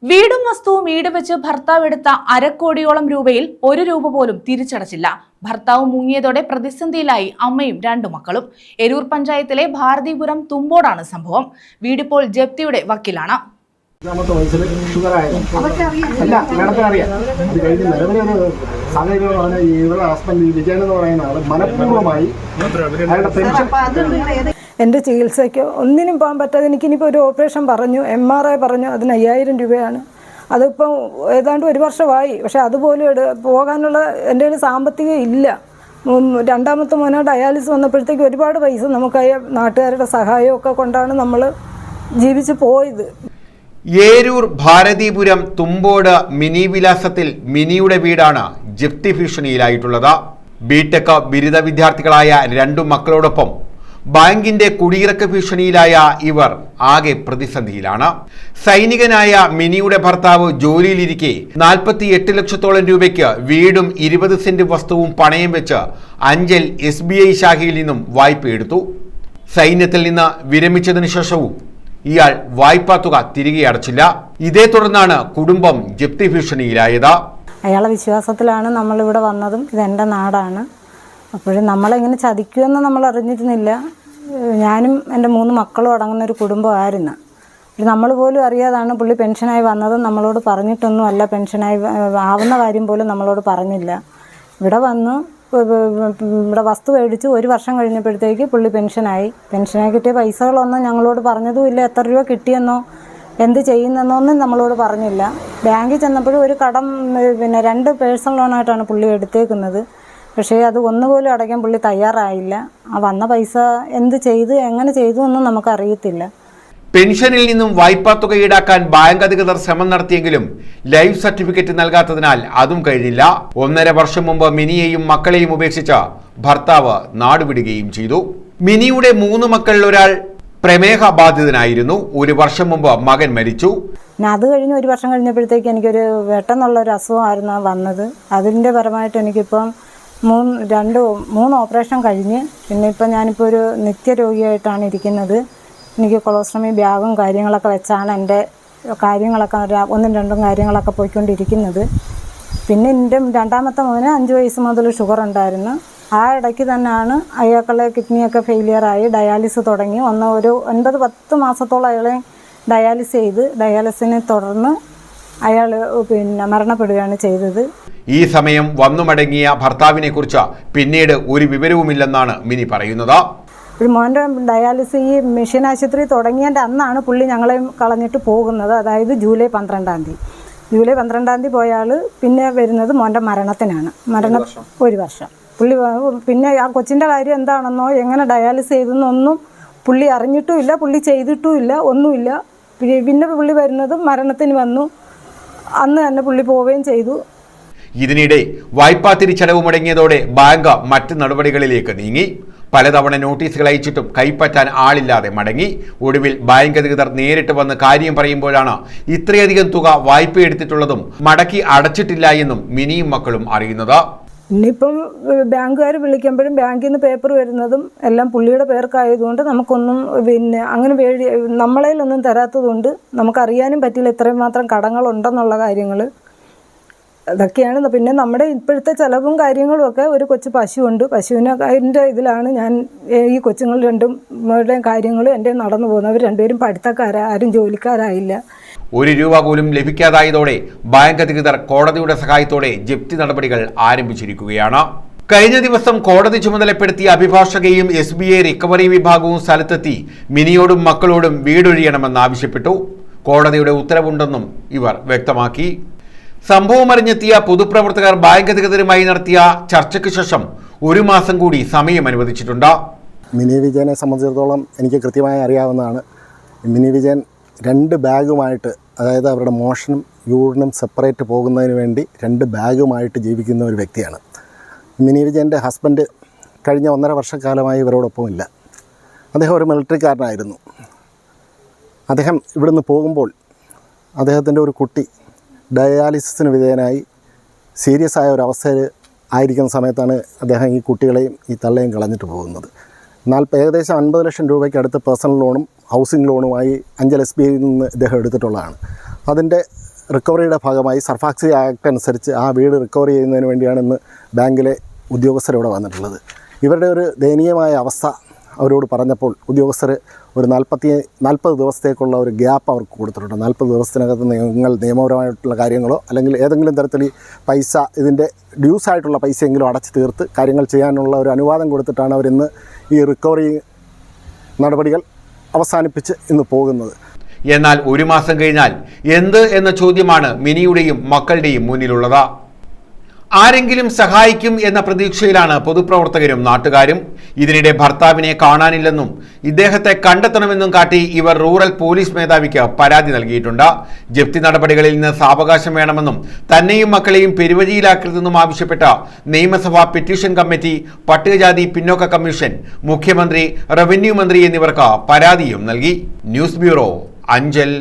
വീടും വസ്തുവും ഈട് വെച്ച് ഭർത്താവ് എടുത്ത അരക്കോടിയോളം രൂപയിൽ 1 രൂപ പോലും തിരിച്ചടച്ചില്ല. ഭർത്താവ് മുങ്ങിയതോടെ പ്രതിസന്ധിയിലായി അമ്മയും 2 മക്കളും. എരൂർ പഞ്ചായത്തിലെ ഭാരതീപുരം തുമ്പോടാണ് സംഭവം. വീടിപ്പോൾ ജപ്തിയുടെ വക്കിലാണ്. എൻ്റെ ചികിത്സയ്ക്ക് ഒന്നിനും പോകാൻ പറ്റാതെ എനിക്കിനിപ്പോൾ ഒരു ഓപ്പറേഷൻ പറഞ്ഞു, MRI പറഞ്ഞു, അതിന് 5000 രൂപയാണ്. അതിപ്പം ഏതാണ്ട് 1 വർഷമായി. പക്ഷെ അതുപോലും പോകാനുള്ള എൻ്റെ കയ്യിൽ സാമ്പത്തികം ഇല്ല. രണ്ടാമത്തെ മോനെ ഡയാലിസിസ് വന്നപ്പോഴത്തേക്ക് ഒരുപാട് പൈസ നമുക്കായ നാട്ടുകാരുടെ സഹായമൊക്കെ കൊണ്ടാണ് നമ്മൾ ജീവിച്ച് പോയത്. ഏരൂർ ഭാരതീപുരം തുമ്പോട് മിനി വിലാസത്തിൽ മിനിയുടെ വീടാണ് ജപ്തി ഭീഷണിയിലായിട്ടുള്ളത്. ബിടെക് ബിരുദ വിദ്യാർത്ഥികളായ 2 മക്കളോടൊപ്പം ബാങ്കിന്റെ കുടിയിറക്ക ഭീഷണിയിലായ ഇവർ ആകെ പ്രതിസന്ധിയിലാണ്. സൈനികനായ മിനിയുടെ ഭർത്താവ് ജോലിയിലിരിക്കെ 48 ലക്ഷത്തോളം രൂപയ്ക്ക് വീടും 20 സെന്റ് വസ്തുവും പണയം വെച്ച് അഞ്ചൽ SBI ശാഖയിൽ നിന്നും വായ്പ എടുത്തു. സൈന്യത്തിൽ നിന്ന് വിരമിച്ചതിനു ശേഷവും ഇയാൾ വായ്പാ തുക തിരികെ അടച്ചില്ല. ഇതേ തുടർന്നാണ് കുടുംബം ജപ്തി ഭീഷണിയിലായത്. അയാളെ വിശ്വാസത്തിലാണ് നമ്മളിവിടെ വന്നതും. ഇതെൻ്റെ നാടാണ്. അപ്പോഴും നമ്മളെങ്ങനെ ചതിക്കുമെന്ന് നമ്മൾ അറിഞ്ഞിരുന്നില്ല. ഞാനും എൻ്റെ 3 മക്കളും അടങ്ങുന്ന ഒരു കുടുംബമായിരുന്നു. നമ്മൾ പോലും അറിയാതാണ് പുള്ളി പെൻഷനായി വന്നതും. നമ്മളോട് പറഞ്ഞിട്ടൊന്നും അല്ല, പെൻഷനായി ആവുന്ന കാര്യം പോലും നമ്മളോട് പറഞ്ഞില്ല. ഇവിടെ വന്നു ഇവിടെ വസ്തു മേടിച്ച് 1 വർഷം കഴിഞ്ഞപ്പോഴത്തേക്ക് പുള്ളി പെൻഷനായി കിട്ടിയ പൈസകളൊന്നും ഞങ്ങളോട് പറഞ്ഞതുമില്ല. എത്ര രൂപ കിട്ടിയെന്നോ എന്ത് ചെയ്യുന്നെന്നോ ഒന്നും നമ്മളോട് പറഞ്ഞില്ല. ബാങ്കിൽ ചെന്നപ്പോഴും ഒരു കടം 2 പേഴ്സണൽ ലോണായിട്ടാണ് പുള്ളി എടുത്തേക്കുന്നത്. പക്ഷേ അത് ഒന്നുപോലും അടയ്ക്കാൻ പുള്ളി തയ്യാറായില്ല. ആ വന്ന പൈസ എന്ത് ചെയ്ത് എങ്ങനെ ചെയ്തു എന്നും നമുക്കറിയത്തില്ല. പെൻഷനിൽ നിന്നും വായ്പാ തുക ഈടാക്കാൻ ബാങ്ക് അധികൃതർ ശ്രമം നടത്തിയെങ്കിലും ലൈഫ് സർട്ടിഫിക്കറ്റ് നൽകാത്തതിനാൽ അതും കഴിഞ്ഞില്ല. 1.5 വർഷം മുമ്പ് മിനിയെയും മക്കളെയും ഉപേക്ഷിച്ച ഭർത്താവ് നാടുവിടുകയും ചെയ്തു. മിനിയുടെ 3 മക്കളിൽ ഒരാൾ പ്രമേഹ ബാധിതനായിരുന്നു. 1 വർഷം മുമ്പ് മകൻ മരിച്ചു. അത് കഴിഞ്ഞ് 1 വർഷം കഴിഞ്ഞപ്പോഴത്തേക്ക് എനിക്കൊരു പെട്ടെന്നുള്ളൊരു അസുഖമായിരുന്നു വന്നത്. അതിൻ്റെ പരമായിട്ട് എനിക്കിപ്പം 3 ഓപ്പറേഷൻ കഴിഞ്ഞ് പിന്നെ ഇപ്പം ഞാനിപ്പോൾ ഒരു നിത്യരോഗിയായിട്ടാണ് ഇരിക്കുന്നത്. എനിക്ക് കൊളോസ്റ്റമി ബാഗും കാര്യങ്ങളൊക്കെ വെച്ചാണ് എൻ്റെ കാര്യങ്ങളൊക്കെ 1ഉം 2ഉം കാര്യങ്ങളൊക്കെ പോയിക്കൊണ്ടിരിക്കുന്നത്. പിന്നെ എൻ്റെ രണ്ടാമത്തെ മോന് 5 വയസ്സ് മുതൽ ഷുഗർ ഉണ്ടായിരുന്നു. ആ ഇടയ്ക്ക് തന്നെയാണ് അയാൾക്കുള്ള കിഡ്നിയൊക്കെ ഫെയിലിയറായി ഡയാലിസിസ് തുടങ്ങി. ഒരു 9-10 മാസത്തോളം അയാളെ ഡയാലിസിസ് ചെയ്ത് ഡയാലിസിനെ തുടർന്ന് അയാൾ മരണപ്പെടുകയാണ് ചെയ്തത്. ഈ സമയം വന്നു മടങ്ങിയ ഭർത്താവിനെ കുറിച്ച് പിന്നീട് ഒരു വിവരവുമില്ലെന്നാണ് മിനി പറയുന്നത്. മോൻ്റെ ഡയാലിസിസ് ഈ മിഷൻ ആശുപത്രി തുടങ്ങിയതിൻ്റെ അന്നാണ് പുള്ളി ഞങ്ങളെയും കളഞ്ഞിട്ട് പോകുന്നത്. അതായത് ജൂലൈ 12-ാം തീയതി പോയാൽ പിന്നെ വരുന്നത് മോൻ്റെ മരണത്തിനാണ്. 1 വർഷം പുള്ളി പിന്നെ ആ കൊച്ചിൻ്റെ കാര്യം എന്താണെന്നോ എങ്ങനെ ഡയാലിസിസ് ചെയ്തെന്നൊന്നും പുള്ളി അറിഞ്ഞിട്ടുമില്ല, പുള്ളി ചെയ്തിട്ടുമില്ല, ഒന്നുമില്ല. പിന്നെ പുള്ളി വരുന്നത് മരണത്തിന് വന്നു, അന്ന് തന്നെ പുള്ളി പോവുകയും ചെയ്തു. ഇതിനിടെ വായ്പാ തിരിച്ചടവ് മുടങ്ങിയതോടെ ബാങ്ക് മറ്റ് നടപടികളിലേക്ക് നീങ്ങി. പലതവണ നോട്ടീസുകൾ അയച്ചിട്ടും കൈപ്പറ്റാൻ ആളില്ലാതെ മടങ്ങി. ഒടുവിൽ ബാങ്ക് അധികൃതർ നേരിട്ട് വന്ന് കാര്യം പറയുമ്പോഴാണ് ഇത്രയധികം തുക വായ്പ എടുത്തിട്ടുള്ളതും മടക്കി അടച്ചിട്ടില്ല എന്നും മിനിയും മക്കളും അറിയുന്നത്. ഇനിയിപ്പം ബാങ്കുകാർ വിളിക്കുമ്പോഴും ബാങ്കിൽ നിന്ന് പേപ്പർ വരുന്നതും എല്ലാം പുള്ളിയുടെ പേർക്കായതുകൊണ്ട് നമുക്കൊന്നും അങ്ങനെ നമ്മളേലൊന്നും തരാത്തതുകൊണ്ട് നമുക്കറിയാനും പറ്റില്ല ഇത്രയും മാത്രം കടങ്ങളുണ്ടെന്നുള്ള കാര്യങ്ങൾ. അതൊക്കെയാണ്. പിന്നെ നമ്മുടെ ഇപ്പോഴത്തെ ചിലവും കാര്യങ്ങളും ഒക്കെ ഒരു കൊച്ചു പശുവുണ്ട്. പശുവിൻ്റെ ഇതിലാണ് ഞാൻ ഈ കൊച്ചുങ്ങൾ 2 കാര്യങ്ങളും എൻ്റെ നടന്നു പോകുന്നത്. അവർ 2 പേരും ആരും ജോലിക്കാരായില്ല. 1 രൂപ പോലും ലഭിക്കാതായതോടെ ബാങ്ക് അധികൃതർ കോടതിയുടെ സഹായത്തോടെ ജപ്തി നടപടികൾ ആരംഭിച്ചിരിക്കുകയാണ്. കഴിഞ്ഞ ദിവസം കോടതി ചുമതലപ്പെടുത്തിയ അഭിഭാഷകയും SBI റിക്കവറി വിഭാഗവും സ്ഥലത്തെത്തി മിനിയോടും മക്കളോടും വീടൊഴിയണമെന്നാവശ്യപ്പെട്ടു. കോടതിയുടെ ഉത്തരവുണ്ടെന്നും ഇവർ വ്യക്തമാക്കി. സംഭവം അറിഞ്ഞെത്തിയ പൊതുപ്രവർത്തകർ ബാങ്ക് അധികൃതരുമായി നടത്തിയ ചർച്ചയ്ക്ക് ശേഷം 1 മാസം കൂടി സമയം അനുവദിച്ചിട്ടുണ്ട്. മിനി വിജയനെ സംബന്ധിച്ചിടത്തോളം എനിക്ക് കൃത്യമായി അറിയാവുന്നതാണ്. മിനി വിജയൻ 2 ബാഗുമായിട്ട്, അതായത് അവരുടെ മോഷനും യൂറിനും സെപ്പറേറ്റ് പോകുന്നതിന് വേണ്ടി 2 ബാഗുമായിട്ട് ജീവിക്കുന്ന ഒരു വ്യക്തിയാണ്. മിനി വിജയൻ്റെ ഹസ്ബൻഡ് കഴിഞ്ഞ 1.5 വർഷക്കാലമായി ഇവരോടൊപ്പം ഇല്ല. അദ്ദേഹം ഒരു മിലിറ്ററിക്കാരനായിരുന്നു. അദ്ദേഹം ഇവിടുന്ന് പോകുമ്പോൾ അദ്ദേഹത്തിൻ്റെ ഒരു കുട്ടി ഡയാലിസിസിന് വിധേയനായി സീരിയസ് ആയ ഒരവസ്ഥയിൽ ആയിരിക്കുന്ന സമയത്താണ് അദ്ദേഹം ഈ കുട്ടികളെയും ഈ തള്ളയും കളഞ്ഞിട്ട് പോകുന്നത്. ഏകദേശം 50 ലക്ഷം രൂപയ്ക്ക് അടുത്ത് പേഴ്സണൽ ലോണും ഹൗസിംഗ് ലോണുമായി അഞ്ചൽ SBIയിൽ നിന്ന് ഇദ്ദേഹം എടുത്തിട്ടുള്ളതാണ്. അതിൻ്റെ റിക്കവറിയുടെ ഭാഗമായി സർഫാക്സി ആക്ട് അനുസരിച്ച് ആ വീട് റിക്കവർ ചെയ്യുന്നതിന് വേണ്ടിയാണ് ഇന്ന് ബാങ്കിലെ ഉദ്യോഗസ്ഥരിവിടെ വന്നിട്ടുള്ളത്. ഇവരുടെ ഒരു ദയനീയമായ അവസ്ഥ അവരോട് പറഞ്ഞപ്പോൾ ഉദ്യോഗസ്ഥർ ഒരു 40 ദിവസത്തേക്കുള്ള ഒരു ഗ്യാപ്പ് അവർക്ക് കൊടുത്തിട്ടുണ്ട്. 40 ദിവസത്തിനകത്ത് നിങ്ങൾ നിയമപരമായിട്ടുള്ള കാര്യങ്ങളോ അല്ലെങ്കിൽ ഏതെങ്കിലും തരത്തിൽ ഈ പൈസ ഇതിൻ്റെ ഡ്യൂസ് ആയിട്ടുള്ള പൈസയെങ്കിലും അടച്ചു തീർത്ത് കാര്യങ്ങൾ ചെയ്യാനുള്ള ഒരു അനുവാദം കൊടുത്തിട്ടാണ് അവരിന്ന് ഈ റിക്കവറി നടപടികൾ അവസാനിപ്പിച്ച് ഇന്ന് പോകുന്നത്. എന്നാൽ ഒരു മാസം കഴിഞ്ഞാൽ എന്ത് എന്ന ചോദ്യമാണ് മിനിയുടെയും മക്കളുടെയും മുന്നിലുള്ളത്. ആരെങ്കിലും സഹായിക്കും എന്ന പ്രതീക്ഷയിലാണ് പൊതുപ്രവർത്തകരും നാട്ടുകാരും. ഇതിനിടെ ഭർത്താവിനെ കാണാനില്ലെന്നും ഇദ്ദേഹത്തെ കണ്ടെത്തണമെന്നും കാട്ടി ഇവർ റൂറൽ പോലീസ് മേധാവിക്ക് പരാതി നൽകിയിട്ടുണ്ട്. ജപ്തി നടപടികളിൽ നിന്ന് സാവകാശം വേണമെന്നും തന്നെയും മക്കളെയും പെരുവഴിയിലാക്കരുതെന്നും ആവശ്യപ്പെട്ട നിയമസഭാ പെറ്റീഷൻ കമ്മിറ്റി, പട്ടികജാതി പിന്നോക്ക കമ്മീഷൻ, മുഖ്യമന്ത്രി, റവന്യൂ മന്ത്രി എന്നിവർക്ക് പരാതിയും നൽകി. News bureau, Anchal.